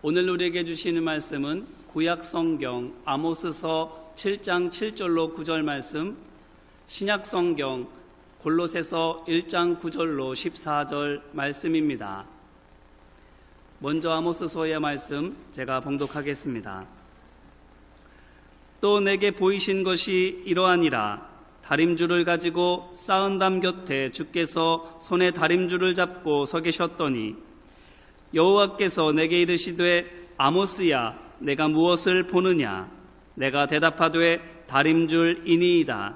오늘 우리에게 주시는 말씀은 구약 성경 아모스서 7장 7절로 9절 말씀, 신약 성경 골로새서 1장 9절로 14절 말씀입니다. 먼저 아모스서의 말씀 제가 봉독하겠습니다. 또 내게 보이신 것이 이러하니라. 다림줄을 가지고 쌓은 담 곁에 주께서 손에 다림줄을 잡고 서 계셨더니 여호와께서 내게 이르시되 아모스야 내가 무엇을 보느냐? 내가 대답하되 다림줄이니이다.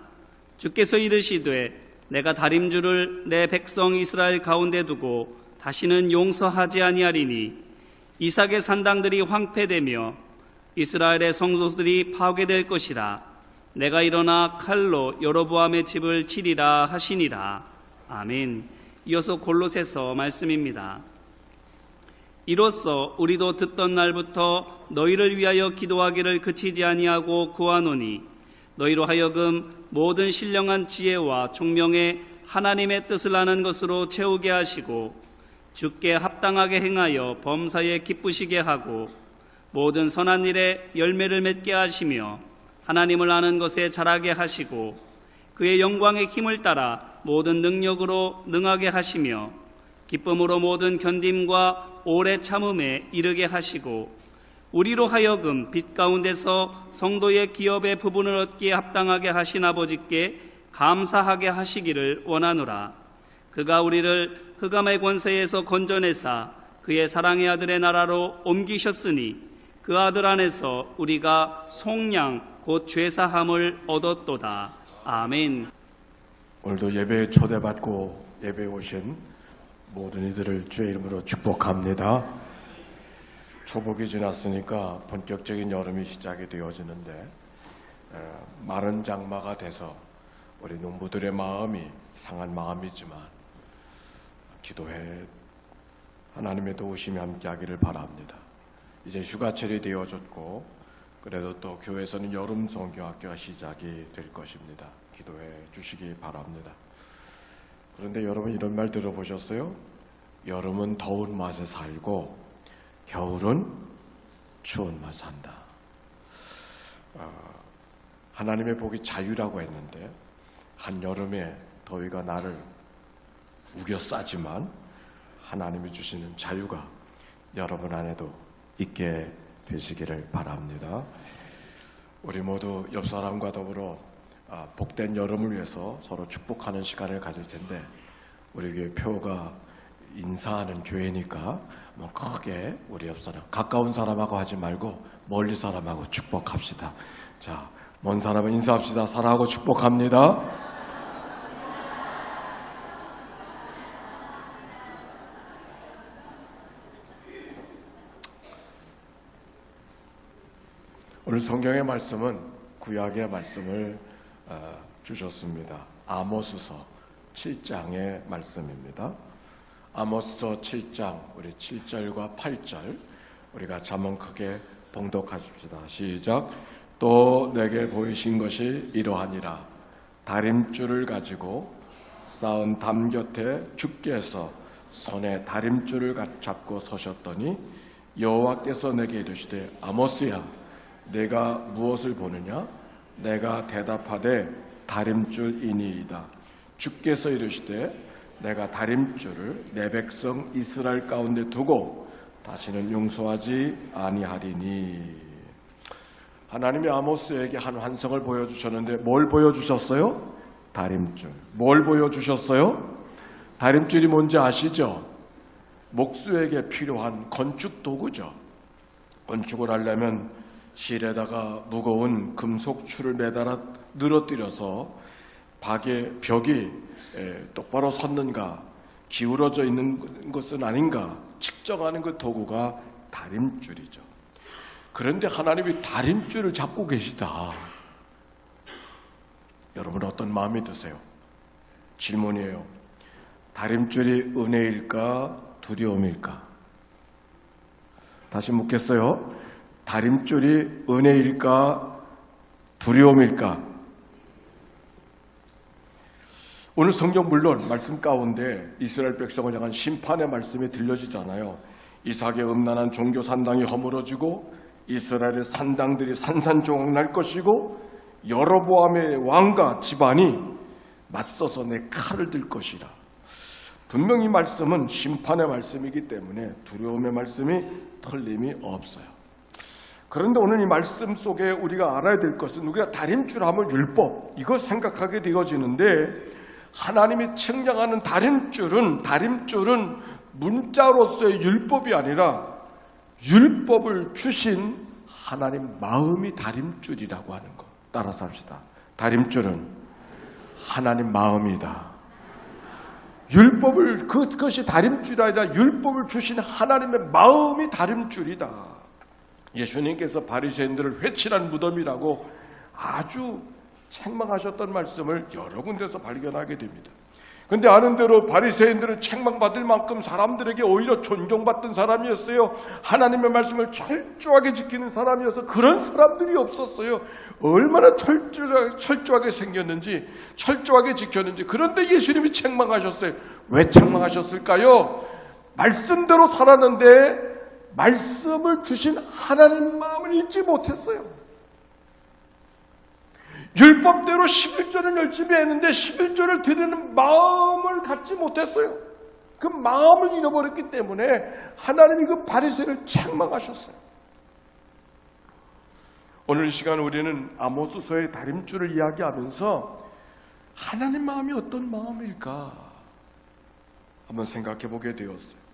주께서 이르시되 내가 다림줄을 내 백성 이스라엘 가운데 두고 다시는 용서하지 아니하리니 이삭의 산당들이 황폐되며 이스라엘의 성소들이 파괴될 것이라. 내가 일어나 칼로 여로보암의 집을 치리라 하시니라. 아멘. 이어서 골로새서 말씀입니다. 이로써 우리도 듣던 날부터 너희를 위하여 기도하기를 그치지 아니하고 구하노니 너희로 하여금 모든 신령한 지혜와 총명에 하나님의 뜻을 아는 것으로 채우게 하시고 주께 합당하게 행하여 범사에 기쁘시게 하고 모든 선한 일에 열매를 맺게 하시며 하나님을 아는 것에 자라게 하시고 그의 영광의 힘을 따라 모든 능력으로 능하게 하시며 기쁨으로 모든 견딤과 오래 참음에 이르게 하시고 우리로 하여금 빛 가운데서 성도의 기업의 부분을 얻기에 합당하게 하신 아버지께 감사하게 하시기를 원하노라. 그가 우리를 흑암의 권세에서 건져내사 그의 사랑의 아들의 나라로 옮기셨으니 그 아들 안에서 우리가 속량 곧 죄사함을 얻었도다. 아멘. 오늘도 예배에 초대받고 예배에 오신 모든 이들을 주의 이름으로 축복합니다. 초복이 지났으니까 본격적인 여름이 시작이 되어지는데 마른 장마가 돼서 우리 농부들의 마음이 상한 마음이지만 기도해 하나님의 도우심이 함께하기를 바랍니다. 이제 휴가철이 되어졌고 그래도 또 교회에서는 여름 성경학교가 시작이 될 것입니다. 기도해 주시기 바랍니다. 그런데 여러분 이런 말 들어보셨어요? 여름은 더운 맛에 살고 겨울은 추운 맛에 산다. 하나님의 복이 자유라고 했는데 한여름에 더위가 나를 우겨싸지만 하나님이 주시는 자유가 여러분 안에도 있게 되시기를 바랍니다. 우리 모두 옆 사람과 더불어 복된 여름을 위해서 서로 축복하는 시간을 가질 텐데 우리 교회 표가 인사하는 교회니까 뭐 크게 우리 옆 사람 가까운 사람하고 하지 말고 멀리 사람하고 축복합시다. 자, 먼 사람은 인사합시다. 사랑하고 축복합니다. 오늘 성경의 말씀은 구약의 말씀을 주셨습니다. 아모스서 7장의 말씀입니다. 아모스서 7장 우리 7절과 8절 우리가 한번 크게 봉독하십시다. 시작. 또 내게 보이신 것이 이러하니라. 다림줄을 가지고 쌓은 담 곁에 주께서 손에 다림줄을 잡고 서셨더니 여호와께서 내게 이르시되 아모스야 내가 무엇을 보느냐? 내가 대답하되 다림줄이니이다. 주께서 이르시되 내가 다림줄을 내 백성 이스라엘 가운데 두고 다시는 용서하지 아니하리니. 하나님이 아모스에게 한 환상을 보여주셨는데 뭘 보여주셨어요? 다림줄. 뭘 보여주셨어요? 다림줄이 뭔지 아시죠? 목수에게 필요한 건축 도구죠. 건축을 하려면 실에다가 무거운 금속 줄을 매달아 늘어뜨려서 벽이 똑바로 섰는가 기울어져 있는 것은 아닌가 측정하는 그 도구가 다림줄이죠. 그런데 하나님이 다림줄을 잡고 계시다. 여러분 어떤 마음이 드세요? 질문이에요. 다림줄이 은혜일까 두려움일까? 다시 묻겠어요. 다림줄이 은혜일까 두려움일까? 오늘 성경 물론 말씀 가운데 이스라엘 백성을 향한 심판의 말씀이 들려지잖아요. 이삭의 음란한 종교 산당이 허물어지고 이스라엘의 산당들이 산산조각 날 것이고 여로보암의 왕과 집안이 맞서서 내 칼을 들 것이라. 분명히 말씀은 심판의 말씀이기 때문에 두려움의 말씀이 틀림이 없어요. 그런데 오늘 이 말씀 속에 우리가 알아야 될 것은, 우리가 다림줄 하면 율법, 이걸 생각하게 되어지는데, 하나님이 측량하는 다림줄은 문자로서의 율법이 아니라 율법을 주신 하나님 마음이 다림줄이라고 하는 것. 따라서 합시다. 다림줄은 하나님 마음이다. 율법을, 그것이 다림줄이 아니라 율법을 주신 하나님의 마음이 다림줄이다. 예수님께서 바리새인들을 회칠한 무덤이라고 아주 책망하셨던 말씀을 여러 군데서 발견하게 됩니다. 그런데 아는 대로 바리새인들은 책망받을 만큼 사람들에게 오히려 존경받던 사람이었어요. 하나님의 말씀을 철저하게 지키는 사람이어서 그런 사람들이 없었어요. 얼마나 철저하게 생겼는지, 철저하게 지켰는지. 그런데 예수님이 책망하셨어요. 왜 책망하셨을까요? 말씀대로 살았는데 말씀을 주신 하나님 마음을 잊지 못했어요. 율법대로 11조를 열심히 했는데 11조를 드리는 마음을 갖지 못했어요. 그 마음을 잃어버렸기 때문에 하나님이 그 바리새인을 책망하셨어요. 오늘 이 시간 우리는 아모스서의 다림줄을 이야기하면서 하나님 마음이 어떤 마음일까 한번 생각해 보게 되었어요.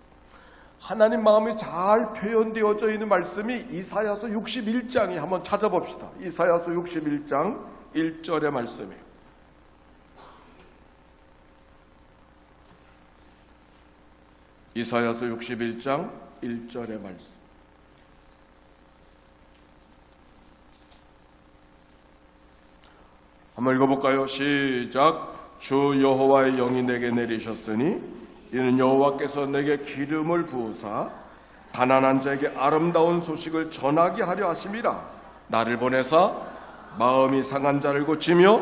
하나님 마음이 잘 표현되어져 있는 말씀이 이사야서 61장에 한번 찾아봅시다. 이사야서 61장 1절의 말씀이에요. 이사야서 61장 1절의 말씀. 한번 읽어볼까요? 시작. 주 여호와의 영이 내게 내리셨으니 이는 여호와께서 내게 기름을 부으사 가난한 자에게 아름다운 소식을 전하게 하려 하심이라. 나를 보내사 마음이 상한 자를 고치며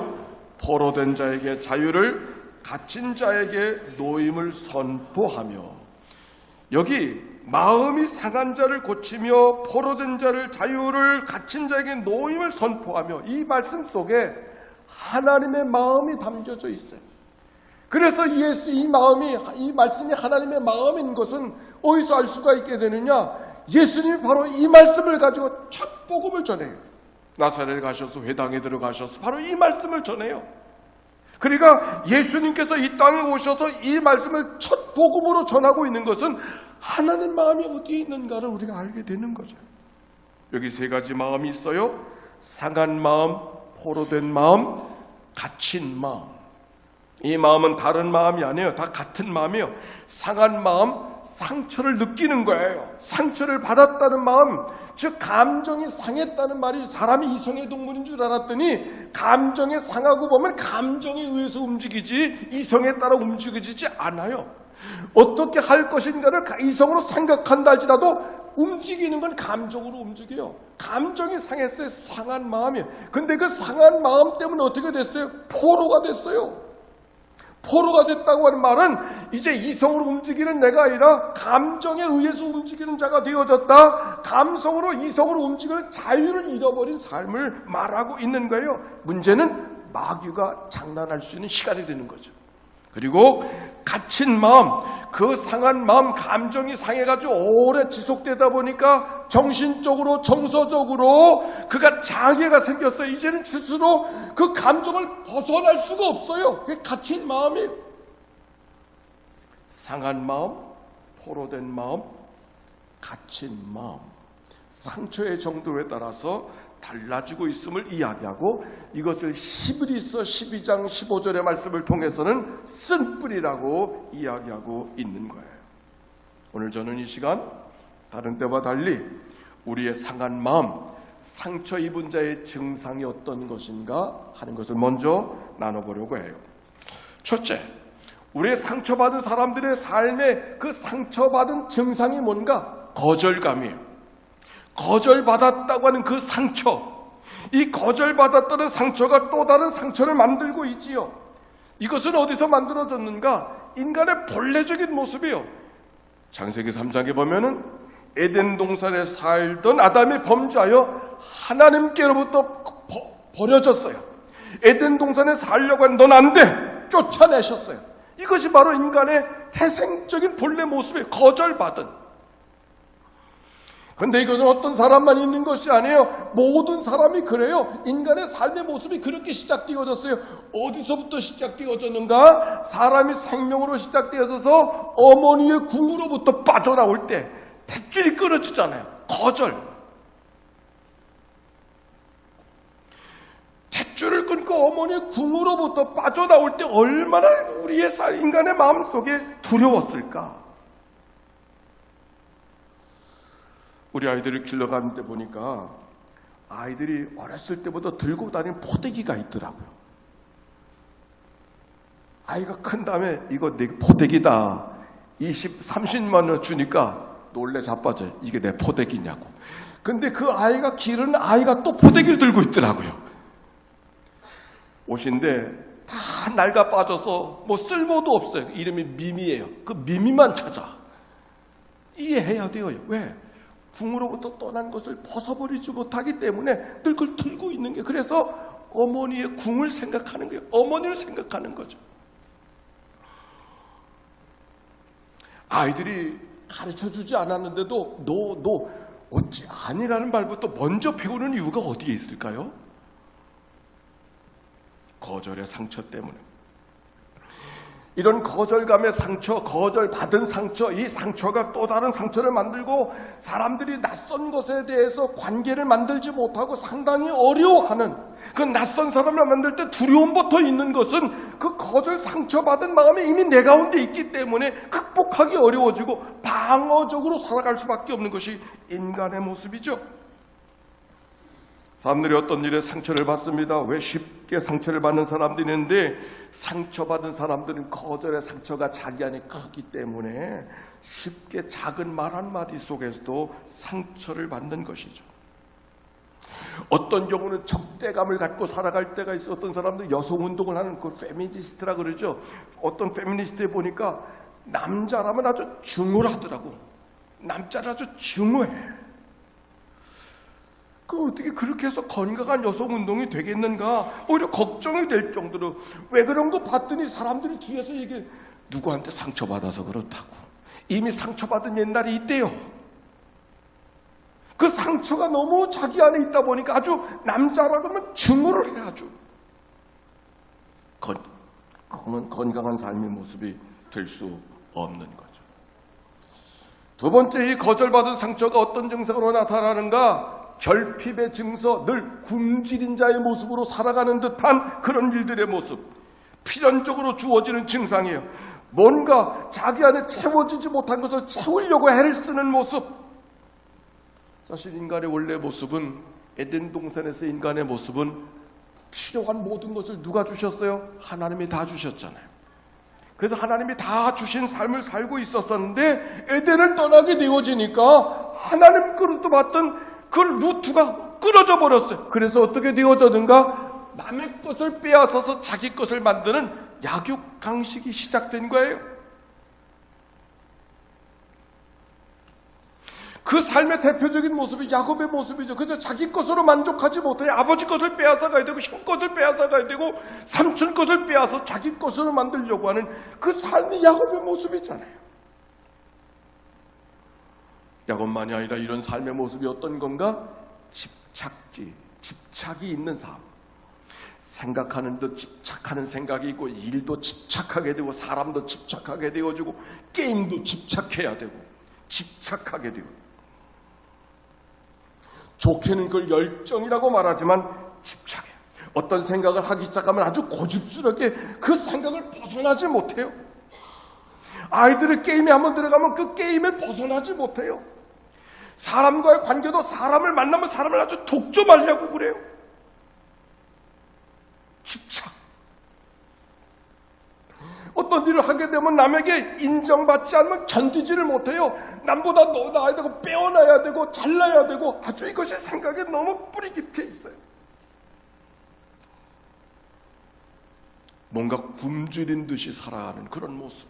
포로된 자에게 자유를, 갇힌 자에게 노임을 선포하며. 여기 마음이 상한 자를 고치며 포로된 자를 자유를, 갇힌 자에게 노임을 선포하며, 이 말씀 속에 하나님의 마음이 담겨져 있어요. 그래서 이 말씀이 하나님의 마음인 것은 어디서 알 수가 있게 되느냐? 예수님이 바로 이 말씀을 가지고 첫 복음을 전해요. 나사렛에 가셔서 회당에 들어가셔서 바로 이 말씀을 전해요. 그러니까 예수님께서 이 땅에 오셔서 이 말씀을 첫 복음으로 전하고 있는 것은 하나님 마음이 어디에 있는가를 우리가 알게 되는 거죠. 여기 세 가지 마음이 있어요. 상한 마음, 포로된 마음, 갇힌 마음. 이 마음은 다른 마음이 아니에요. 다 같은 마음이에요. 상한 마음, 상처를 느끼는 거예요. 상처를 받았다는 마음, 즉 감정이 상했다는 말이, 사람이 이성의 동물인 줄 알았더니 감정이 상하고 보면 감정에 의해서 움직이지 이성에 따라 움직이지 않아요. 어떻게 할 것인가를 이성으로 생각한다 할지라도 움직이는 건 감정으로 움직여요. 감정이 상했어요. 상한 마음이에요. 근데 그 상한 마음 때문에 어떻게 됐어요? 포로가 됐어요. 포로가 됐다고 하는 말은 이제 이성으로 움직이는 내가 아니라 감정에 의해서 움직이는 자가 되어졌다. 감성으로, 이성으로 움직이는 자유를 잃어버린 삶을 말하고 있는 거예요. 문제는 마귀가 장난할 수 있는 시간이 되는 거죠. 그리고 갇힌 마음, 그 상한 마음, 감정이 상해가지고 오래 지속되다 보니까 정신적으로, 정서적으로 그가 장애가 생겼어요. 이제는 스스로 그 감정을 벗어날 수가 없어요. 그게 갇힌 마음이에요. 상한 마음, 포로된 마음, 갇힌 마음, 상처의 정도에 따라서 달라지고 있음을 이야기하고, 이것을 히브리서 12장 15절의 말씀을 통해서는 쓴뿌리라고 이야기하고 있는 거예요. 오늘 저는 이 시간 다른 때와 달리 우리의 상한 마음, 상처 입은 자의 증상이 어떤 것인가 하는 것을 먼저 나눠보려고 해요. 첫째, 우리의 상처받은 사람들의 삶의 그 상처받은 증상이 뭔가? 거절감이에요. 거절받았다고 하는 그 상처, 이 거절받았다는 상처가 또 다른 상처를 만들고 있지요. 이것은 어디서 만들어졌는가? 인간의 본래적인 모습이에요. 창세기 3장에 보면은 에덴 동산에 살던 아담이 범죄하여 하나님께로부터 버려졌어요. 에덴 동산에 살려고 하는 넌 안 돼! 쫓아내셨어요. 이것이 바로 인간의 태생적인 본래 모습에 거절받은. 근데 이것은 어떤 사람만 있는 것이 아니에요. 모든 사람이 그래요. 인간의 삶의 모습이 그렇게 시작되어졌어요. 어디서부터 시작되어졌는가? 사람이 생명으로 시작되어져서 어머니의 궁으로부터 빠져나올 때 탯줄이 끊어지잖아요. 거절. 탯줄을 끊고 어머니의 궁으로부터 빠져나올 때 얼마나 우리의 인간의 마음속에 두려웠을까? 우리 아이들을 길러가는데 보니까 아이들이 어렸을 때부터 들고 다니는 포대기가 있더라고요. 아이가 큰 다음에 이거 내 포대기다 30만 원 주니까 놀래 자빠져요. 이게 내 포대기냐고. 근데 그 아이가 기르는 아이가 또 포대기를 들고 있더라고요. 옷인데 다 낡아 빠져서 뭐 쓸모도 없어요. 이름이 미미예요. 그 미미만 찾아. 이해해야 돼요. 왜? 궁으로부터 떠난 것을 벗어버리지 못하기 때문에 늘 그걸 들고 있는 게, 그래서 어머니의 궁을 생각하는 거예요. 어머니를 생각하는 거죠. 아이들이 가르쳐주지 않았는데도 너 어찌 아니라는 말부터 먼저 배우는 이유가 어디에 있을까요? 거절의 상처 때문에. 이런 거절감의 상처, 거절받은 상처, 이 상처가 또 다른 상처를 만들고 사람들이 낯선 것에 대해서 관계를 만들지 못하고 상당히 어려워하는, 그 낯선 사람을 만들 때 두려움부터 있는 것은 그 거절 상처받은 마음이 이미 내 가운데 있기 때문에 극복하기 어려워지고 방어적으로 살아갈 수밖에 없는 것이 인간의 모습이죠. 사람들이 어떤 일에 상처를 받습니다. 왜 쉽게 상처를 받는 사람들이 있는데, 상처받은 사람들은 거절의 상처가 자기 안에 크기 때문에 쉽게 작은 말 한마디 속에서도 상처를 받는 것이죠. 어떤 경우는 적대감을 갖고 살아갈 때가 있어. 어떤 사람들 여성운동을 하는 그 페미니스트라 그러죠. 어떤 페미니스트에 보니까 남자라면 아주 증오하더라고. 남자는 아주 증오해. 그 어떻게 그렇게 해서 건강한 여성운동이 되겠는가? 오히려 걱정이 될 정도로. 왜 그런 거 봤더니 사람들이 뒤에서 이게 누구한테 상처받아서 그렇다고. 이미 상처받은 옛날이 있대요. 그 상처가 너무 자기 안에 있다 보니까 아주 남자라고 하면 증오를 해. 아주 건강한 삶의 모습이 될 수 없는 거죠. 두 번째, 이 거절받은 상처가 어떤 증상으로 나타나는가? 결핍의 증서, 늘 굶주린 자의 모습으로 살아가는 듯한 그런 일들의 모습, 필연적으로 주어지는 증상이에요. 뭔가 자기 안에 채워지지 못한 것을 채우려고 애를 쓰는 모습. 사실 인간의 원래 모습은, 에덴 동산에서 인간의 모습은 필요한 모든 것을 누가 주셨어요? 하나님이 다 주셨잖아요. 그래서 하나님이 다 주신 삶을 살고 있었었는데, 에덴을 떠나게 되어지니까 하나님 그릇도 받던 그 루트가 끊어져 버렸어요. 그래서 어떻게 되어졌는가? 남의 것을 빼앗아서 자기 것을 만드는 약육강식이 시작된 거예요. 그 삶의 대표적인 모습이 야곱의 모습이죠. 그저 자기 것으로 만족하지 못해 아버지 것을 빼앗아 가야 되고, 형 것을 빼앗아 가야 되고, 삼촌 것을 빼앗아 자기 것으로 만들려고 하는 그 삶이 야곱의 모습이잖아요. 야곱만이 아니라 이런 삶의 모습이 어떤 건가? 집착이 있는 삶. 생각하는 듯 집착하는 생각이 있고, 일도 집착하게 되고, 사람도 집착하게 되어지고, 게임도 집착해야 되고, 집착하게 되고. 좋게는 그걸 열정이라고 말하지만 집착해. 어떤 생각을 하기 시작하면 아주 고집스럽게 그 생각을 벗어나지 못해요. 아이들의 게임에 한번 들어가면 그 게임을 벗어나지 못해요. 사람과의 관계도 사람을 만나면 사람을 아주 독점하려고 그래요. 집착. 어떤 일을 하게 되면 남에게 인정받지 않으면 견디지를 못해요. 남보다 너 나아야 되고, 빼어나야 되고, 잘나야 되고, 아주 이것이 생각에 너무 뿌리 깊게 있어요. 뭔가 굶주린 듯이 살아가는 그런 모습.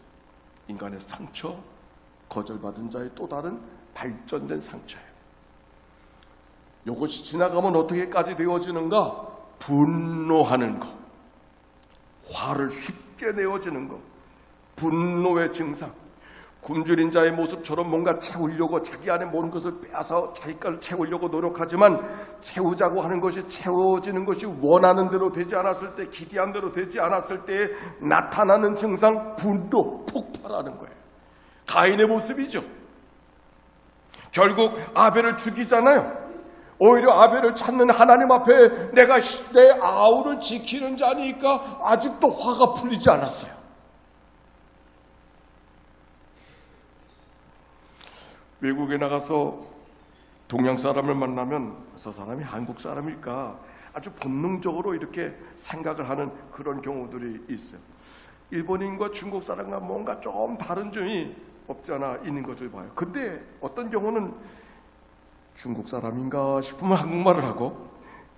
인간의 상처, 거절받은 자의 또 다른 발전된 상처예요. 이것이 지나가면 어떻게까지 되어지는가? 분노하는 것, 화를 쉽게 내어지는 것, 분노의 증상. 굶주린 자의 모습처럼 뭔가 채우려고 자기 안에 모든 것을 빼앗아 자기 것을 채우려고 노력하지만 채우자고 하는 것이 채워지는 것이 원하는 대로 되지 않았을 때, 기대한 대로 되지 않았을 때 나타나는 증상, 분노, 폭발하는 거예요. 가인의 모습이죠. 결국 아벨을 죽이잖아요. 오히려 아벨을 찾는 하나님 앞에 내가 내 아우를 지키는 자니까 아직도 화가 풀리지 않았어요. 외국에 나가서 동양 사람을 만나면 저 사람이 한국 사람일까 아주 본능적으로 이렇게 생각을 하는 그런 경우들이 있어요. 일본인과 중국 사람과 뭔가 좀 다른 점이 없지 않아 있는 것을 봐요. 근데 어떤 경우는 중국 사람인가 싶으면 한국말을 하고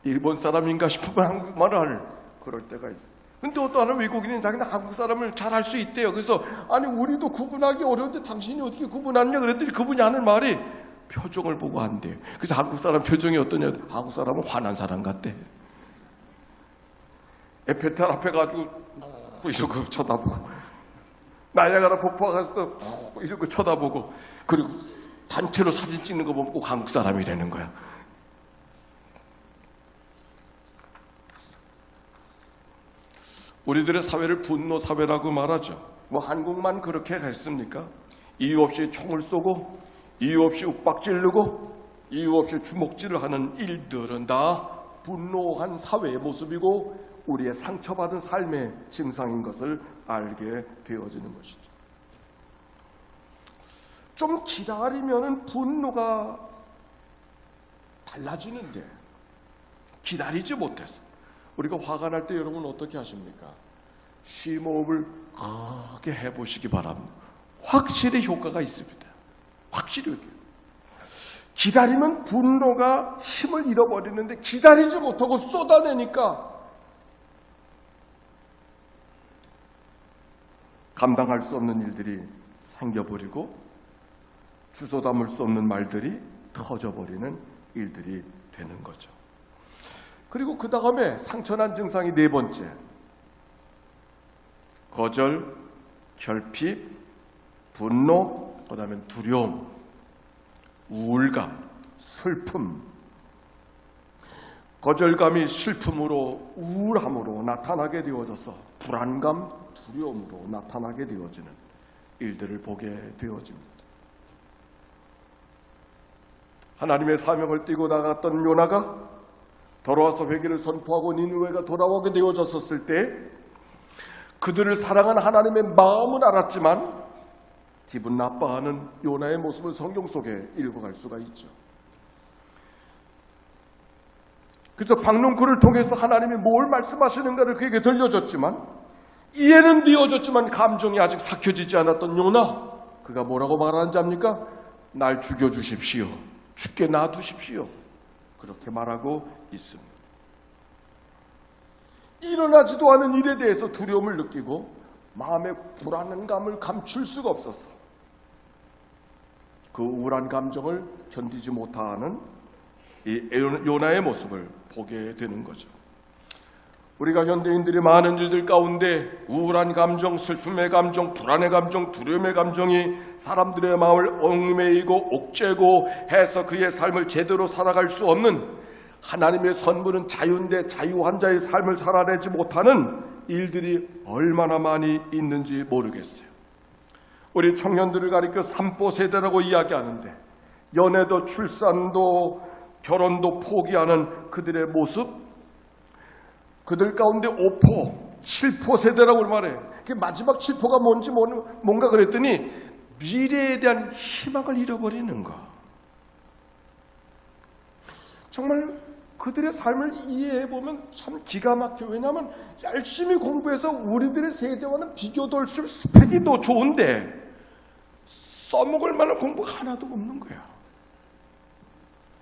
일본 사람인가 싶으면 한국말을 하는 그럴 때가 있어요. 근데 어떤 외국인은 자기는 한국 사람을 잘 알 수 있대요. 그래서 아니 우리도 구분하기 어려운데 당신이 어떻게 구분하느냐 그랬더니 그분이 하는 말이 표정을 보고 한대요. 그래서 한국 사람 표정이 어떠냐? 한국 사람은 화난 사람 같대. 에펠탑 앞에 가지고 이러고 쳐다보고 나야가라 폭포 가서도 이러고 쳐다보고 그리고 단체로 사진 찍는 거 보면 꼭 한국 사람이라는 거야. 우리들의 사회를 분노 사회라고 말하죠. 뭐 한국만 그렇게 했습니까? 이유 없이 총을 쏘고 이유 없이 윽박지르고 이유 없이 주먹질을 하는 일들은 다 분노한 사회의 모습이고 우리의 상처받은 삶의 증상인 것을 알게 되어지는 것이죠. 좀 기다리면 분노가 달라지는데 기다리지 못해서 우리가 화가 날 때 여러분 어떻게 하십니까? 심호흡을 크게 해보시기 바랍니다. 확실히 효과가 있습니다. 확실히 이렇게. 기다리면 분노가 힘을 잃어버리는데 기다리지 못하고 쏟아내니까 감당할 수 없는 일들이 생겨버리고 주워 담을 수 없는 말들이 터져버리는 일들이 되는 거죠. 그리고 그 다음에 상처난 증상이 네 번째. 거절, 결핍, 분노, 그 다음에 두려움, 우울감, 슬픔. 거절감이 슬픔으로 우울함으로 나타나게 되어져서 불안감, 두려움으로 나타나게 되어지는 일들을 보게 되어집니다. 하나님의 사명을 띠고 나갔던 요나가 돌아와서 회개를 선포하고 니느웨가 돌아오게 되어졌었을 때 그들을 사랑한 하나님의 마음은 알았지만 기분 나빠하는 요나의 모습을 성경 속에 읽어갈 수가 있죠. 그래서 박농쿨을 통해서 하나님이 뭘 말씀하시는가를 그에게 들려줬지만 이해는 되어졌지만 감정이 아직 삭혀지지 않았던 요나, 그가 뭐라고 말하는지 압니까? 날 죽여주십시오. 죽게 놔두십시오. 그렇게 말하고 있습니다. 일어나지도 않은 일에 대해서 두려움을 느끼고 마음의 불안감을 감출 수가 없었어. 그 우울한 감정을 견디지 못하는 이 요나의 모습을 보게 되는 거죠. 우리가 현대인들이 많은 일들 가운데 우울한 감정, 슬픔의 감정, 불안의 감정, 두려움의 감정이 사람들의 마음을 얽매이고 옥죄고 해서 그의 삶을 제대로 살아갈 수 없는, 하나님의 선물은 자유인데 자유한 자의 삶을 살아내지 못하는 일들이 얼마나 많이 있는지 모르겠어요. 우리 청년들을 가리켜 삼포 세대라고 이야기하는데 연애도 출산도 결혼도 포기하는 그들의 모습, 그들 가운데 5포, 7포 세대라고 말해요. 그 마지막 7포가 뭔가 그랬더니 미래에 대한 희망을 잃어버리는 거. 정말 그들의 삶을 이해해보면 참 기가 막혀. 왜냐하면 열심히 공부해서 우리들의 세대와는 비교될 수 스펙이 더 좋은데 써먹을 만한 공부가 하나도 없는 거야.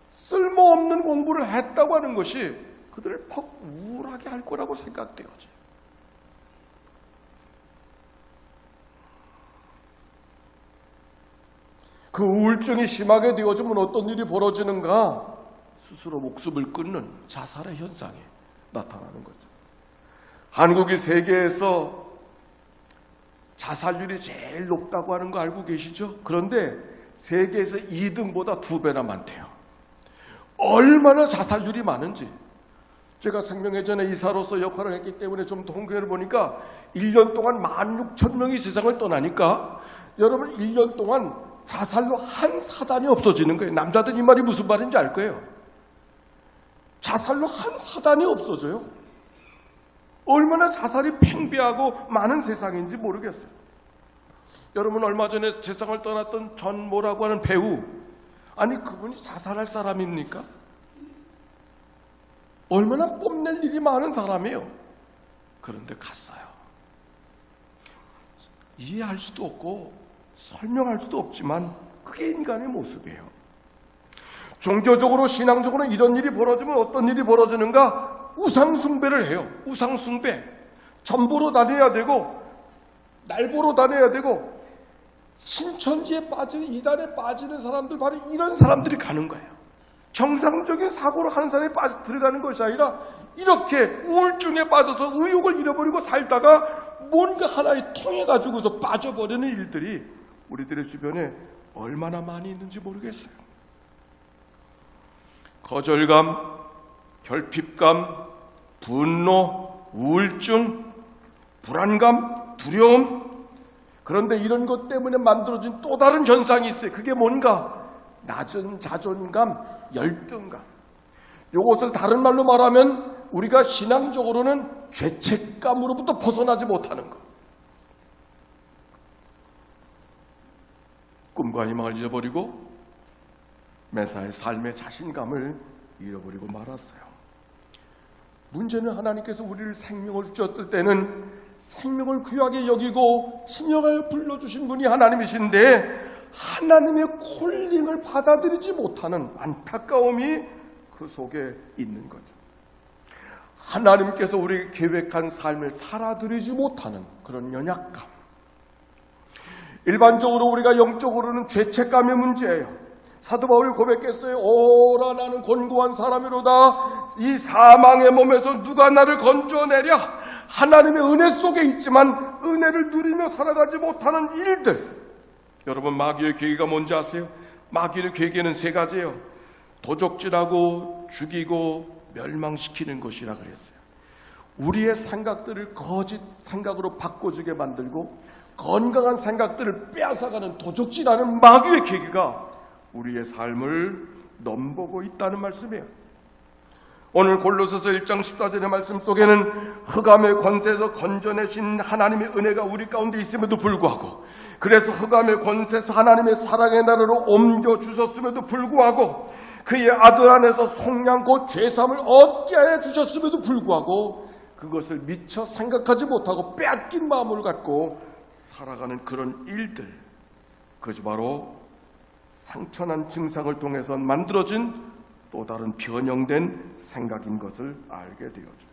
쓸모없는 공부를 했다고 하는 것이 그들을 퍽 우울하게 할 거라고 생각되어져. 그 우울증이 심하게 되어지면 어떤 일이 벌어지는가? 스스로 목숨을 끊는 자살의 현상이 나타나는 거죠. 한국이 세계에서 자살률이 제일 높다고 하는 거 알고 계시죠? 그런데 세계에서 2등보다 2배나 많대요. 얼마나 자살률이 많은지. 제가 생명회전의 이사로서 역할을 했기 때문에 좀 통계를 보니까 1년 동안 16,000명이 세상을 떠나니까 여러분 1년 동안 자살로 한 사단이 없어지는 거예요. 남자들 이 말이 무슨 말인지 알 거예요. 자살로 한 사단이 없어져요. 얼마나 자살이 팽배하고 많은 세상인지 모르겠어요. 여러분 얼마 전에 세상을 떠났던 전모라고 하는 배우, 아니 그분이 자살할 사람입니까? 얼마나 뽐낼 일이 많은 사람이에요. 그런데 갔어요. 이해할 수도 없고 설명할 수도 없지만 그게 인간의 모습이에요. 종교적으로 신앙적으로 이런 일이 벌어지면 어떤 일이 벌어지는가? 우상숭배를 해요. 우상숭배. 점 보러 다녀야 되고 날 보러 다녀야 되고 신천지에 빠지는 이단에 빠지는 사람들, 바로 이런 사람들이 가는 거예요. 정상적인 사고를 하는 사람이 들어가는 것이 아니라 이렇게 우울증에 빠져서 의욕을 잃어버리고 살다가 뭔가 하나에 통해 가지고서 빠져버리는 일들이 우리들의 주변에 얼마나 많이 있는지 모르겠어요. 거절감, 결핍감, 분노, 우울증, 불안감, 두려움. 그런데 이런 것 때문에 만들어진 또 다른 현상이 있어요. 그게 뭔가? 낮은 자존감, 열등감. 이것을 다른 말로 말하면 우리가 신앙적으로는 죄책감으로부터 벗어나지 못하는 것. 꿈과 희망을 잃어버리고 매사의 삶의 자신감을 잃어버리고 말았어요. 문제는 하나님께서 우리를 생명을 주셨을 때는 생명을 귀하게 여기고 치명하여 불러주신 분이 하나님이신데 하나님의 콜링을 받아들이지 못하는 안타까움이 그 속에 있는 거죠. 하나님께서 우리에게 계획한 삶을 살아들이지 못하는 그런 연약감. 일반적으로 우리가 영적으로는 죄책감의 문제예요. 사도 바울이 고백했어요. 오라 나는 곤고한 사람이로다. 이 사망의 몸에서 누가 나를 건져내랴. 하나님의 은혜 속에 있지만 은혜를 누리며 살아가지 못하는 일들. 여러분 마귀의 계기가 뭔지 아세요? 마귀의 계기는 세 가지예요. 도적질하고 죽이고 멸망시키는 것이라 그랬어요. 우리의 생각들을 거짓 생각으로 바꿔주게 만들고 건강한 생각들을 빼앗아가는 도적질하는 마귀의 계기가 우리의 삶을 넘보고 있다는 말씀이에요. 오늘 골로새서 1장 14절의 말씀 속에는 흑암의 권세에서 건져내신 하나님의 은혜가 우리 가운데 있음에도 불구하고, 그래서 흑암의 권세에서 하나님의 사랑의 나라로 옮겨주셨음에도 불구하고, 그의 아들 안에서 속량 곧 죄사함을 얻게 하여 주셨음에도 불구하고 그것을 미처 생각하지 못하고 빼앗긴 마음을 갖고 살아가는 그런 일들, 그것이 바로 상처난 증상을 통해서 만들어진 또 다른 변형된 생각인 것을 알게 되었죠.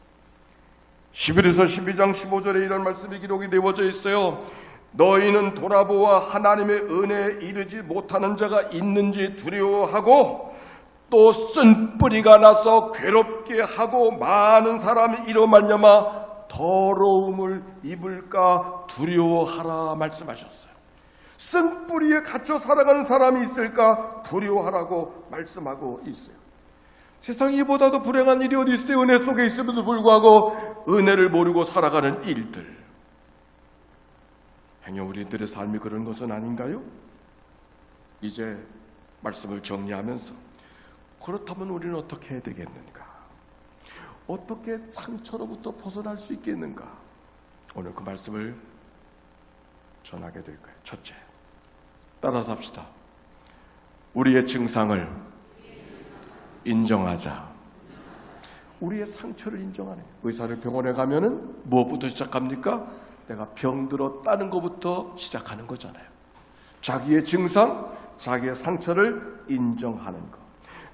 히브리서 12장 15절에 이런 말씀이 기록이 되어져 있어요. 너희는 돌아보아 하나님의 은혜에 이르지 못하는 자가 있는지 두려워하고 또 쓴뿌리가 나서 괴롭게 하고 많은 사람이 이로 말미암아 더러움을 입을까 두려워하라 말씀하셨어요. 쓴뿌리에 갇혀 살아가는 사람이 있을까 두려워하라고 말씀하고 있어요. 세상에 이보다도 불행한 일이 어디 있어요? 은혜 속에 있음에도 불구하고 은혜를 모르고 살아가는 일들. 행여 우리들의 삶이 그런 것은 아닌가요? 이제 말씀을 정리하면서 그렇다면 우리는 어떻게 해야 되겠는가? 어떻게 상처로부터 벗어날 수 있겠는가? 오늘 그 말씀을 전하게 될 거예요. 첫째, 따라서 합시다. 우리의 증상을 인정하자. 우리의 상처를 인정하네. 의사를 병원에 가면은 무엇부터 시작합니까? 내가 병들었다는 것부터 시작하는 거잖아요. 자기의 증상, 자기의 상처를 인정하는 것.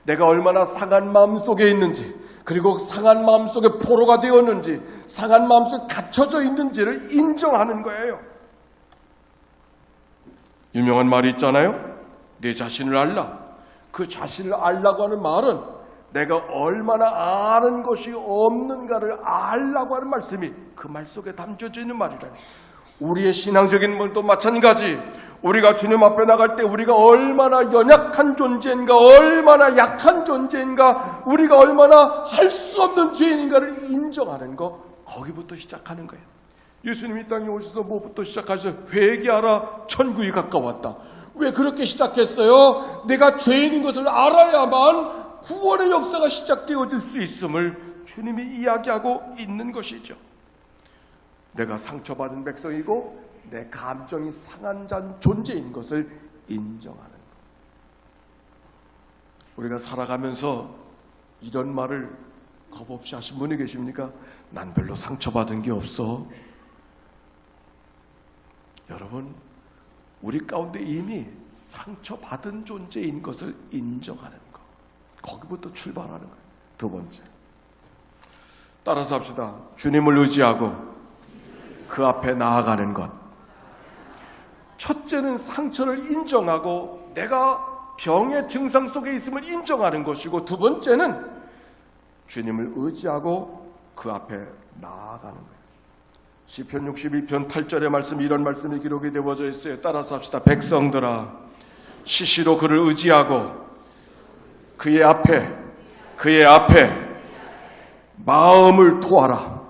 내가 얼마나 상한 마음 속에 있는지, 그리고 상한 마음 속에 포로가 되었는지, 상한 마음 속에 갇혀져 있는지를 인정하는 거예요. 유명한 말이 있잖아요. 내 자신을 알라. 그 자신을 알라고 하는 말은 내가 얼마나 아는 것이 없는가를 알라고 하는 말씀이 그 말 속에 담겨져 있는 말이라니. 우리의 신앙적인 것도 마찬가지. 우리가 주님 앞에 나갈 때 우리가 얼마나 연약한 존재인가, 얼마나 약한 존재인가, 우리가 얼마나 할 수 없는 죄인인가를 인정하는 거, 거기부터 시작하는 거예요. 예수님이 이 땅에 오셔서 뭐부터 시작하셔서 회개하라, 천국이 가까웠다. 왜 그렇게 시작했어요? 내가 죄인인 것을 알아야만 구원의 역사가 시작되어질 수 있음을 주님이 이야기하고 있는 것이죠. 내가 상처받은 백성이고 내 감정이 상한 존재인 것을 인정하는 것. 우리가 살아가면서 이런 말을 겁없이 하신 분이 계십니까? 난 별로 상처받은 게 없어. 여러분, 우리 가운데 이미 상처받은 존재인 것을 인정하는 것, 거기부터 출발하는 거예요. 두 번째, 따라서 합시다. 주님을 의지하고 그 앞에 나아가는 것. 첫째는 상처를 인정하고 내가 병의 증상 속에 있음을 인정하는 것이고, 두 번째는 주님을 의지하고 그 앞에 나아가는 거예요. 시편 62편 8절의 말씀이 이런 말씀이 기록이 되어져 있어요. 따라서 합시다. 백성들아, 시시로 그를 의지하고 그의 앞에 마음을 토하라.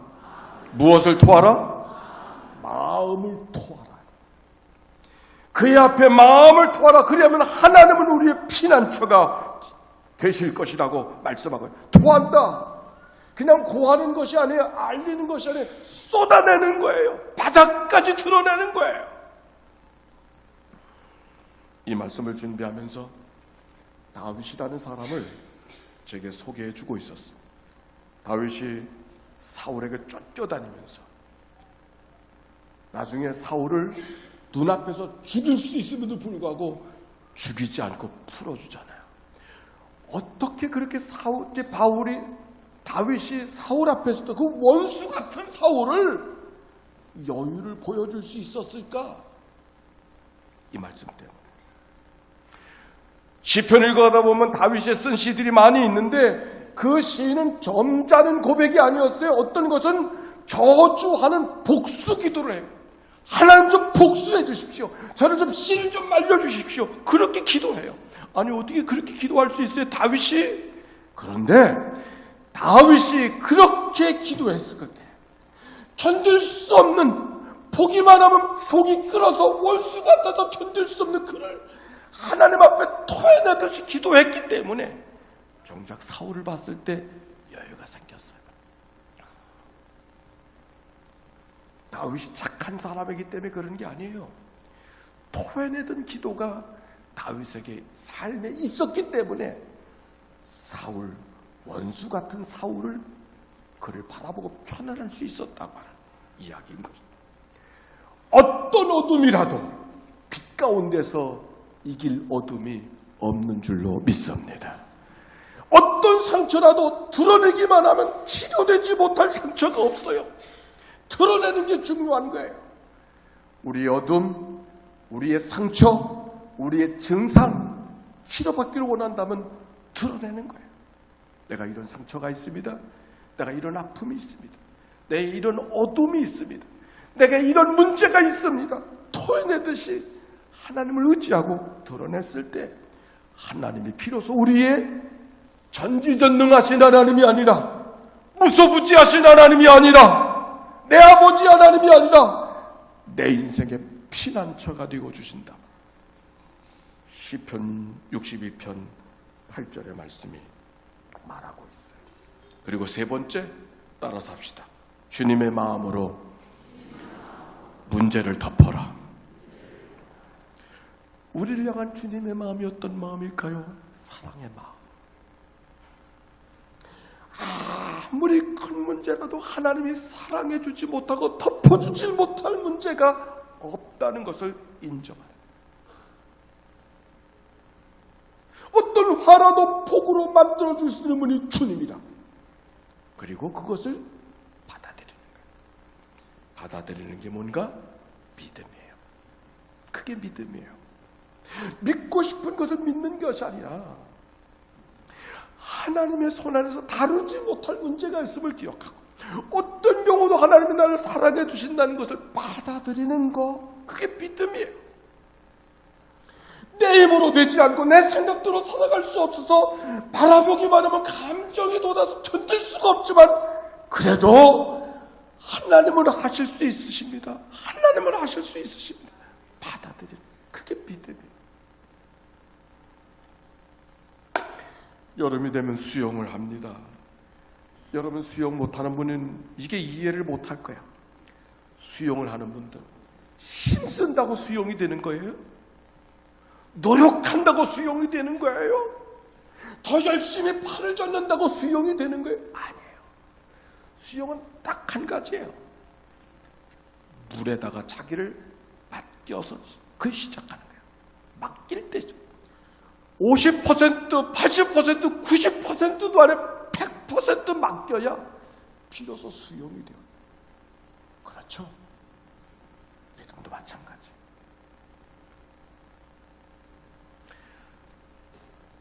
무엇을 토하라? 마음을 토하라. 그의 앞에 마음을 토하라. 그러면 하나님은 우리의 피난처가 되실 것이라고 말씀하고요. 토한다. 그냥 고하는 것이 아니에요. 알리는 것이 아니에요. 쏟아내는 거예요. 바닥까지 드러내는 거예요. 이 말씀을 준비하면서 다윗이라는 사람을 제게 소개해 주고 있었어요. 다윗이 사울에게 쫓겨다니면서 나중에 사울을 눈앞에서 죽일 수 있음에도 불구하고 죽이지 않고 풀어주잖아요. 어떻게 그렇게 다윗이 사울 앞에서도 그 원수 같은 사울을 여유를 보여줄 수 있었을까? 이 말씀 때문에. 시편 읽어가다 보면 다윗이 쓴 시들이 많이 있는데 그 시는 점잖은 고백이 아니었어요. 어떤 것은 저주하는 복수 기도를 해요. 하나님 좀 복수해 주십시오. 저를 좀 씨 좀 말려 주십시오. 그렇게 기도해요. 아니 어떻게 그렇게 기도할 수 있어요? 다윗이? 그런데 다윗이 그렇게 기도했을 때 견딜 수 없는, 보기만 하면 속이 끓어서 원수 같아서 견딜 수 없는 그를 하나님 앞에 토해내듯이 기도했기 때문에 정작 사울을 봤을 때 여유가 생겼어요. 다윗이 착한 사람이기 때문에 그런 게 아니에요. 토해내던 기도가 다윗에게 삶에 있었기 때문에 사울, 원수 같은 사울을 그를 바라보고 편안할 수 있었다고 하는 이야기인 것입니다. 어떤 어둠이라도 빛 가운데서 이길 어둠이 없는 줄로 믿습니다. 어떤 상처라도 드러내기만 하면 치료되지 못할 상처가 없어요. 드러내는 게 중요한 거예요. 우리의 어둠, 우리의 상처, 우리의 증상 치료받기를 원한다면 드러내는 거예요. 내가 이런 상처가 있습니다. 내가 이런 아픔이 있습니다. 내게 이런 어둠이 있습니다. 내게 이런 문제가 있습니다. 토해내듯이 하나님을 의지하고 드러냈을 때 하나님이 비로소 우리의 전지전능하신 하나님이 아니라, 무소부지하신 하나님이 아니라, 내 아버지 하나님이 아니라 내 인생의 피난처가 되어 주신다. 시편 62편 8절의 말씀이 말하고 있어요. 그리고 세 번째, 따라서 합시다. 주님의 마음으로 문제를 덮어라. 우리를 향한 주님의 마음이 어떤 마음일까요? 사랑의 마음. 아무리 큰 문제라도 하나님이 사랑해주지 못하고 덮어주지 못할 문제가 없다는 것을 인정하는, 어떤 화라도 복으로 만들어줄 수 있는 분이 주님이라고. 그리고 그것을 받아들이는 거예요. 받아들이는 게 뭔가? 믿음이에요. 그게 믿음이에요. 믿고 싶은 것을 믿는 것이 아니라 하나님의 손 안에서 다루지 못할 문제가 있음을 기억하고 어떤 경우도 하나님이 나를 사랑해 주신다는 것을 받아들이는 것, 그게 믿음이에요. 내 힘으로 되지 않고 내 생각대로 살아갈 수 없어서 바라보기만 하면 감정이 돋아서 견딜 수가 없지만 그래도 하나님은 하실 수 있으십니다. 하나님은 하실 수 있으십니다. 받아들이는, 그게 믿음이에요. 여름이 되면 수영을 합니다. 여러분, 수영 못하는 분은 이게 이해를 못할 거야. 수영을 하는 분들 힘쓴다고 수영이 되는 거예요? 노력한다고 수영이 되는 거예요? 더 열심히 팔을 젓는다고 수영이 되는 거예요? 아니에요. 수영은 딱 한 가지예요. 물에다가 자기를 맡겨서 그 시작하는 거예요. 맡길 때죠. 50%, 80%, 90%도 안에 100% 맡겨야 비로소 수용이 돼요. 그렇죠? 믿음도 마찬가지.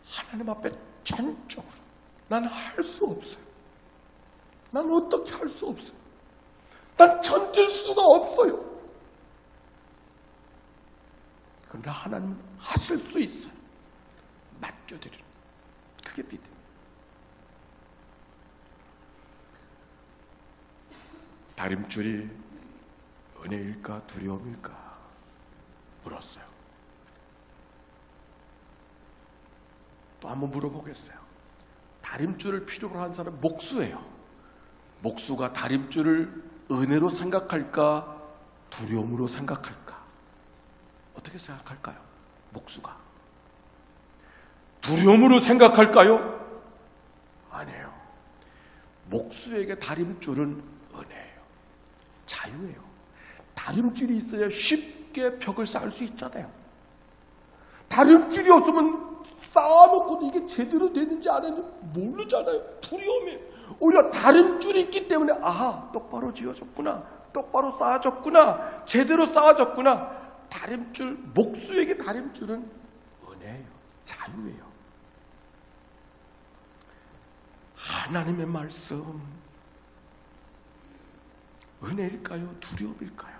하나님 앞에 전적으로 난 할 수 없어요. 난 어떻게 할 수 없어요. 난 견딜 수가 없어요. 그러나 하나님은 하실 수 있어요. 맡겨드리는, 그게 믿음. 다림줄이 은혜일까 두려움일까 물었어요. 또 한번 물어보겠어요. 다림줄을 필요로 한 사람은 목수예요. 목수가 다림줄을 은혜로 생각할까 두려움으로 생각할까? 어떻게 생각할까요? 목수가 두려움으로 생각할까요? 아니에요. 목수에게 다림줄은 은혜예요. 자유예요. 다림줄이 있어야 쉽게 벽을 쌓을 수 있잖아요. 다림줄이 없으면 쌓아놓고도 이게 제대로 되는지 안 되는지 모르잖아요. 두려움이에요. 오히려 다림줄이 있기 때문에 똑바로 지어졌구나, 똑바로 쌓아졌구나, 제대로 쌓아졌구나. 다림줄, 목수에게 다림줄은 은혜예요. 자유예요. 하나님의 말씀 은혜일까요? 두려움일까요?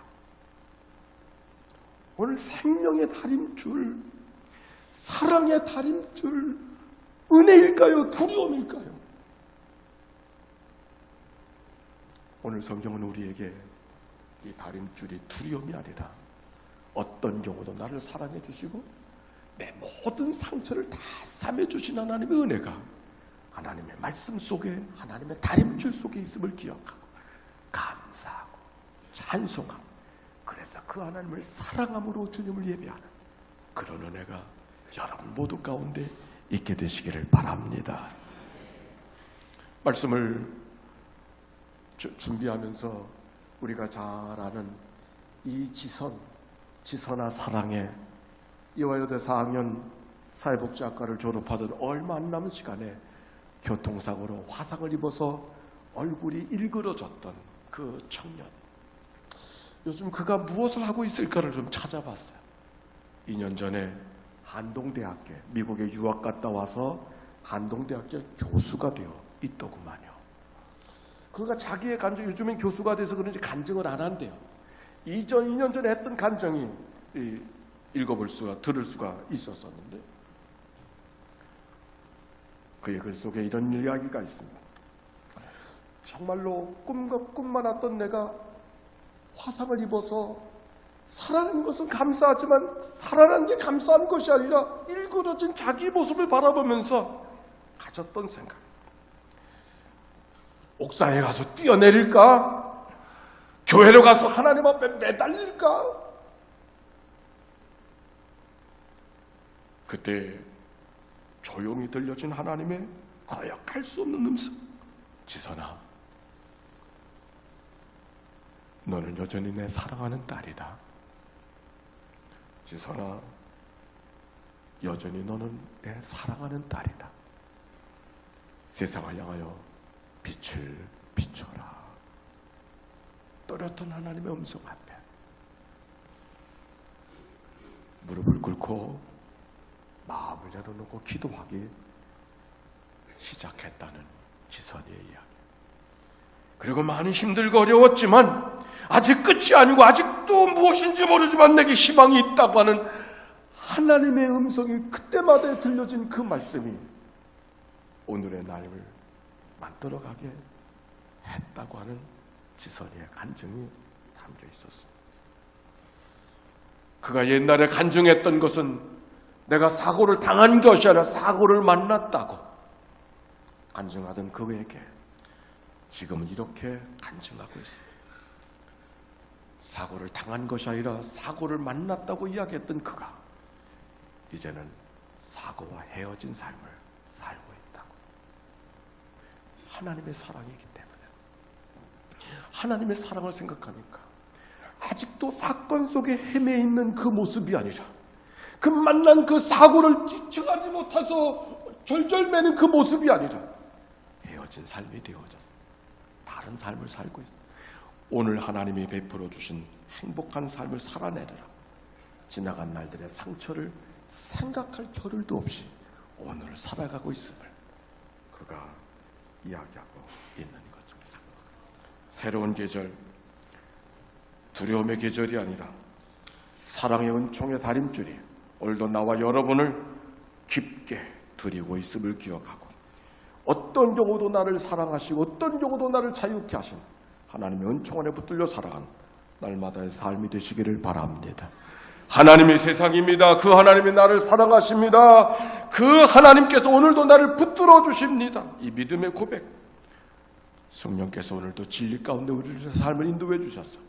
오늘 생명의 다림줄, 사랑의 다림줄, 은혜일까요? 두려움일까요? 오늘 성경은 우리에게 이 다림줄이 두려움이 아니라 어떤 경우도 나를 사랑해 주시고 내 모든 상처를 다 싸매 주신 하나님의 은혜가 하나님의 말씀 속에, 하나님의 다림줄 속에 있음을 기억하고 감사하고 찬송하고, 그래서 그 하나님을 사랑함으로 주님을 예배하는 그런 은혜가 여러분 모두 가운데 있게 되시기를 바랍니다. 말씀을 준비하면서 우리가 잘 아는 지선아 사랑해, 이화여대 4학년 사회복지학과를 졸업하던 얼마 안 남은 시간에 교통사고로 화상을 입어서 얼굴이 일그러졌던 그 청년, 요즘 그가 무엇을 하고 있을까를 좀 찾아봤어요. 2년 전에 한동대학교, 미국에 유학 갔다 와서 한동대학교 교수가 되어 있더구만요. 그러니까 자기의 간증, 요즘엔 교수가 돼서 그런지 간증을 안 한대요. 2년 전에 했던 간증이 들을 수가 있었었는데, 그의 글 속에 이런 이야기가 있습니다. 정말로 꿈만 왔던 내가 화상을 입어서 살아난 것은 감사하지만 살아난 게 감사한 것이 아니라 일그러진 자기 모습을 바라보면서 가졌던 생각. 옥상에 가서 뛰어내릴까? 교회로 가서 하나님 앞에 매달릴까? 그때 조용히 들려진 하나님의 거역할 수 없는 음성. 지선아, 너는 여전히 내 사랑하는 딸이다. 지선아, 여전히 너는 내 사랑하는 딸이다. 세상을 향하여 빛을 비춰라. 또렷한 하나님의 음성 앞에 무릎을 꿇고 마음을 내려놓고 기도하기 시작했다는 지선이의 이야기. 그리고 많이 힘들고 어려웠지만 아직 끝이 아니고 아직도 무엇인지 모르지만 내게 희망이 있다고 하는 하나님의 음성이 그때마다 들려진 그 말씀이 오늘의 나를 만들어가게 했다고 하는 지선이의 간증이 담겨 있었습니다. 그가 옛날에 간증했던 것은 내가 사고를 당한 것이 아니라 사고를 만났다고 간증하던 그에게 지금은 이렇게 간증하고 있습니다. 사고를 당한 것이 아니라 사고를 만났다고 이야기했던 그가 이제는 사고와 헤어진 삶을 살고 있다고. 하나님의 사랑이기 때문에, 하나님의 사랑을 생각하니까 아직도 사건 속에 헤매 있는 그 모습이 아니라 그 만난 그 사고를 뛰쳐가지 못해서 절절매는 그 모습이 아니라 헤어진 삶이 되어졌어. 다른 삶을 살고 있어. 오늘 하나님이 베풀어 주신 행복한 삶을 살아내느라 지나간 날들의 상처를 생각할 겨를도 없이 오늘을 살아가고 있음을 그가 이야기하고 있는 거죠. 새로운 계절, 두려움의 계절이 아니라 사랑의 은총의 다림줄이 오늘도 나와 여러분을 깊게 드리고 있음을 기억하고 어떤 경우도 나를 사랑하시고 어떤 경우도 나를 자유케 하신 하나님의 은총 안에 붙들려 살아가는 날마다의 삶이 되시기를 바랍니다. 하나님의 세상입니다. 그 하나님이 나를 사랑하십니다. 그 하나님께서 오늘도 나를 붙들어 주십니다. 이 믿음의 고백, 성령께서 오늘도 진리 가운데 우리의 삶을 인도해 주셔서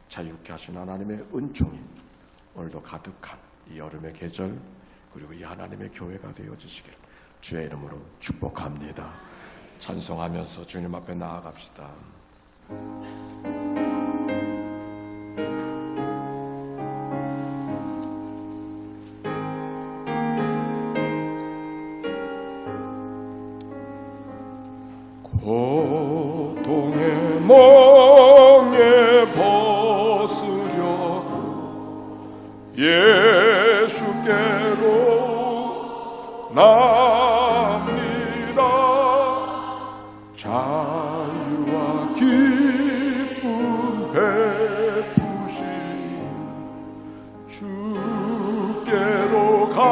자유케 하신 하나님의 은총이 오늘도 가득한 이 여름의 계절, 그리고 이 하나님의 교회가 되어지시기를 주의 이름으로 축복합니다. 찬송하면서 주님 앞에 나아갑시다. 고통의 멍에 벗으려 예수께로 납니다. 자유와 기쁨 베푸신 주께로 갑니다.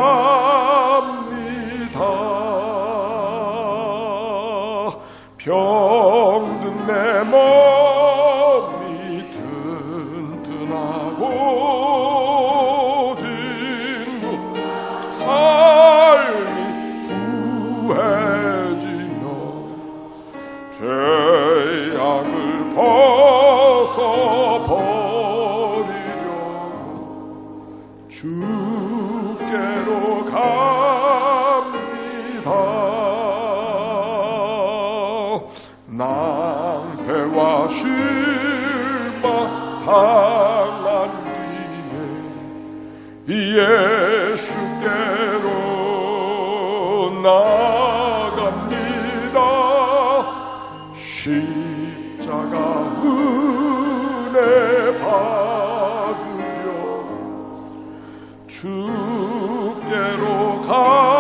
병든 내 몸이 튼튼하고 진구 삶이 구해지며 죄악을 벗어버리려 주께로 갑니다. 낭패와 실망당한 뒤에 예수께로 나갑니다. 십자가 은혜 받으려 주께로 갑니다.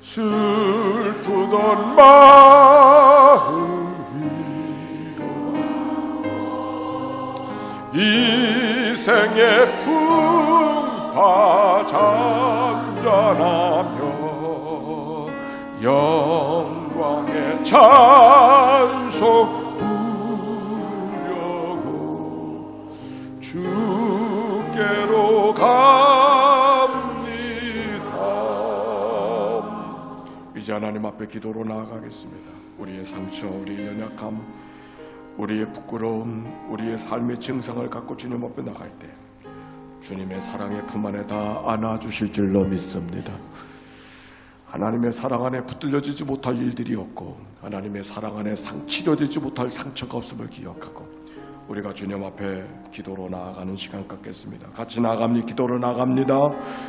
슬프던 마음 위로가 이 생의 풍파 잔잔하며 영광의 찬송 부르려고 주께로 갑니다. 이제 하나님 앞에 기도로 나아가겠습니다. 우리의 상처, 우리의 연약함, 우리의 부끄러움, 우리의 삶의 증상을 갖고 주님 앞에 나갈 때 주님의 사랑의 품 안에 다 안아주실 줄로 믿습니다. 하나님의 사랑 안에 붙들려지지 못할 일들이 없고 하나님의 사랑 안에 치료되지 못할 상처가 없음을 기억하고 우리가 주님 앞에 기도로 나아가는 시간 갖겠습니다. 같이 나아갑니다. 기도로 나갑니다.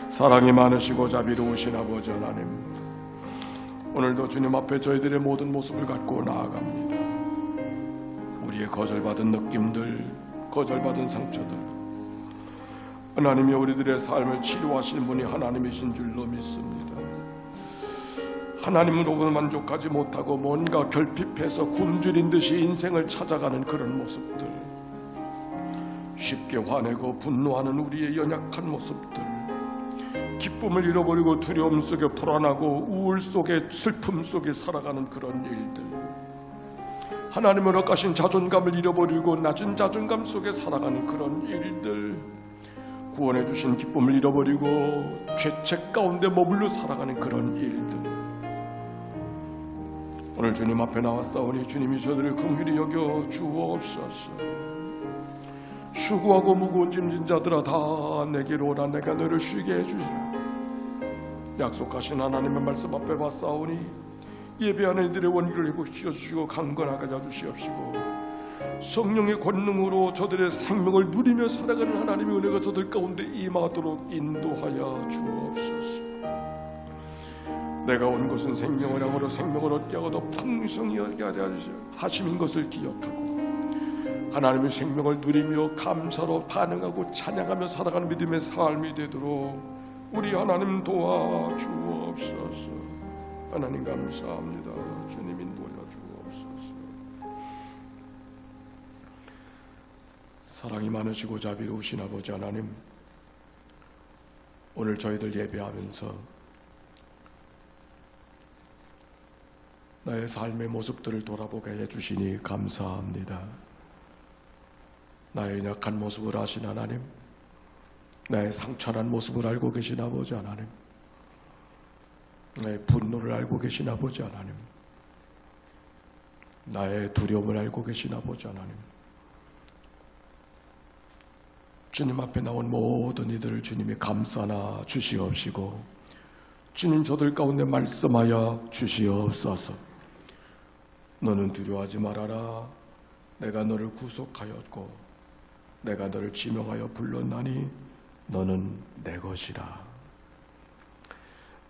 사랑이 많으시고 자비로우신 아버지 하나님, 오늘도 주님 앞에 저희들의 모든 모습을 갖고 나아갑니다. 우리의 거절받은 느낌들, 거절받은 상처들, 하나님이 우리들의 삶을 치료하시는 분이 하나님이신 줄로 믿습니다. 하나님으로는 만족하지 못하고 뭔가 결핍해서 굶주린 듯이 인생을 찾아가는 그런 모습들, 쉽게 화내고 분노하는 우리의 연약한 모습들, 기쁨을 잃어버리고 두려움 속에 불안하고 우울 속에 슬픔 속에 살아가는 그런 일들, 하나님을 허가신 자존감을 잃어버리고 낮은 자존감 속에 살아가는 그런 일들, 구원해 주신 기쁨을 잃어버리고 죄책 가운데 머물러 살아가는 그런 일들, 오늘 주님 앞에 나왔사오니 주님이 저들을 긍휼히 여겨 주옵소서. 수고하고 무거운 짐진 자들아 다 내게로 오라. 내가 너를 쉬게 해주리라. 약속하신 하나님의 말씀 앞에 왔사오니 예배하는 이들의 원기를 회복시켜 주시고 강건하게 하여 주시옵시고, 성령의 권능으로 저들의 생명을 누리며 살아가는 하나님의 은혜가 저들 가운데 임하도록 인도하여 주옵소서. 내가 온 것은 생명을 향으로 생명을 얻게 하고 더 풍성히 하게 하심인 것을 기억하고 하나님의 생명을 누리며 감사로 반응하고 찬양하며 살아가는 믿음의 삶이 되도록 우리 하나님 도와주옵소서. 하나님 감사합니다. 주님 인도하여 주옵소서. 사랑이 많으시고 자비로우신 아버지 하나님, 오늘 저희들 예배하면서 나의 삶의 모습들을 돌아보게 해주시니 감사합니다. 나의 약한 모습을 아신 하나님, 나의 상처난 모습을 알고 계신 아버지 하나님, 나의 분노를 알고 계신 아버지 하나님, 나의 두려움을 알고 계신 아버지 하나님, 주님 앞에 나온 모든 이들을 주님이 감싸나 주시옵시고 주님 저들 가운데 말씀하여 주시옵소서. 너는 두려워하지 말아라. 내가 너를 구속하였고 내가 너를 지명하여 불렀나니 너는 내 것이라.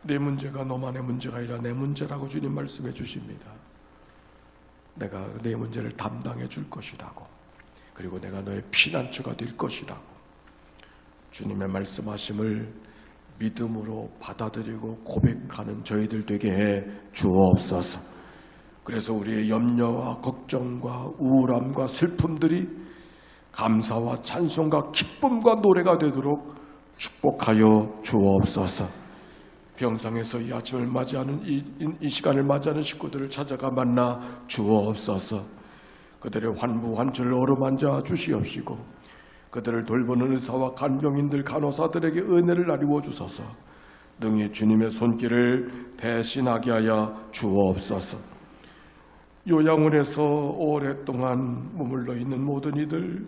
내 문제가 너만의 문제가 아니라 내 문제라고 주님 말씀해 주십니다. 내가 내 문제를 담당해 줄 것이라고, 그리고 내가 너의 피난처가 될 것이라고 주님의 말씀하심을 믿음으로 받아들이고 고백하는 저희들 되게 해 주옵소서. 그래서 우리의 염려와 걱정과 우울함과 슬픔들이 감사와 찬송과 기쁨과 노래가 되도록 축복하여 주옵소서. 병상에서 이 아침을 맞이하는 이 시간을 맞이하는 식구들을 찾아가 만나 주옵소서. 그들의 환부환출을 어루만져 주시옵시고 그들을 돌보는 의사와 간병인들 간호사들에게 은혜를 나누어 주소서. 능히 주님의 손길을 대신하게 하여 주옵소서. 요양원에서 오랫동안 머물러 있는 모든 이들,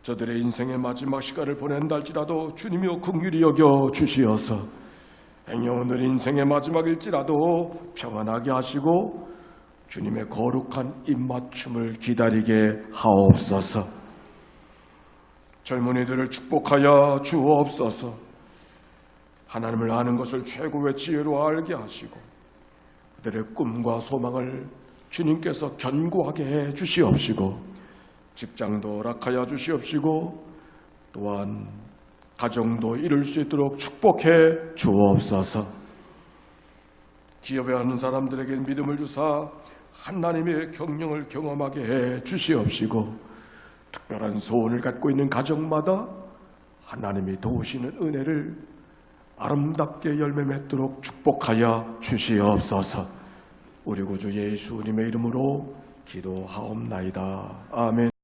저들의 인생의 마지막 시간을 보낸다 할지라도 주님이여 긍휼히 여겨 주시어서 행여오늘 인생의 마지막일지라도 평안하게 하시고 주님의 거룩한 입맞춤을 기다리게 하옵소서. 젊은이들을 축복하여 주옵소서. 하나님을 아는 것을 최고의 지혜로 알게 하시고 그들의 꿈과 소망을 주님께서 견고하게 해 주시옵시고 직장도 허락하여 주시옵시고 또한 가정도 이룰 수 있도록 축복해 주옵소서. 기업에 하는 사람들에게 믿음을 주사 하나님의 경영을 경험하게 해 주시옵시고 특별한 소원을 갖고 있는 가정마다 하나님이 도우시는 은혜를 아름답게 열매 맺도록 축복하여 주시옵소서. 우리 구주 예수님의 이름으로 기도하옵나이다. 아멘.